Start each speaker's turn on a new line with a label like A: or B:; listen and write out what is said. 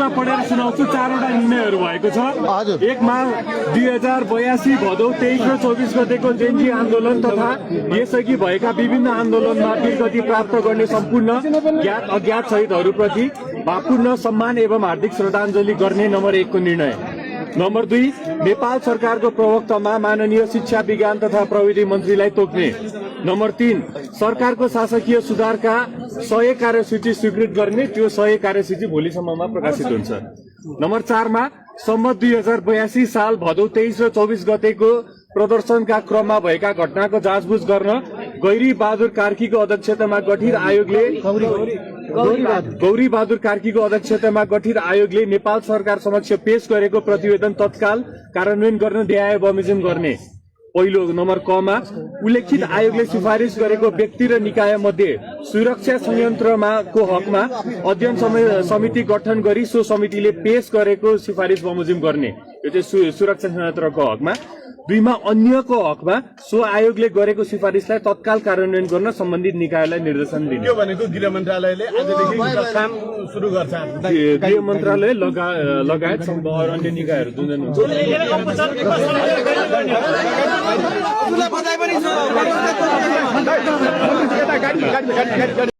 A: निर्णयमा पढेर सुनाउँछु। 4वटा निर्णयहरू भएको छ। एकमा 2082 भदौ 23 र 24 गतेको जेनजी आन्दोलन तथा यसअघि भएका विभिन्न आन्दोलनमा वीरगति प्राप्त गर्ने सम्पूर्ण ज्ञात अज्ञात शहीदहरूप्रति भावपूर्ण सम्मान एवं हार्दिक श्रद्धाञ्जली गर्ने नम्बर 1 को निर्णय। नम्बर 2, नेपाल सरकारको प्रवक्तामा माननीय शिक्षा विज्ञान तथा प्रविधि मन्त्रीलाई तोक्ने। नम्बर 3, सरकारको शासकीय सुधारका 100 कार्यसूची स्वीकृत गर्ने। त्यो 100 कार्यसूची भोलिसम्ममा प्रकाशित हुन्छ। नम्बर 4 मा सम्मत 2082 साल भदौ 23 र 24 गतेको प्रदर्शनका क्रममा भएका घटनाको जाँचबुझ गर्न गौरी बहादुर कार्कीको अध्यक्षतामा गठित आयोगले गौरी बहादुर कार्कीको अध्यक्षतामा गठित आयोगले नेपाल सरकार समक्ष पेश गरेको प्रतिवेदन तत्काल कार्यान्वयन गर्न न्याय बमोजिम गर्ने। पहिलो नम्बर कमा उल्लेखित आयोगले सिफारिस गरेको व्यक्ति र निकाय मध्ये सुरक्षा संयन्त्रमा को हकमा अध्ययन समिति गठन गरी सो समितिले पेश गरेको सिफारिस बमोजिम गर्ने। यो चाहिँ सुरक्षा संयन्त्रको हकमा। 2 मा अन्यको हकमा सो आयोगले गरेको सिफारिसलाई तत्काल कार्यान्वयन गर्न सम्बन्धित निकायलाई निर्देशन दिने।
B: यो भनेको गृह मन्त्रालयले आजदेखि काम सुरु गर्छ।
A: गृह मन्त्रालय लगायत अन्य निकायहरू जुन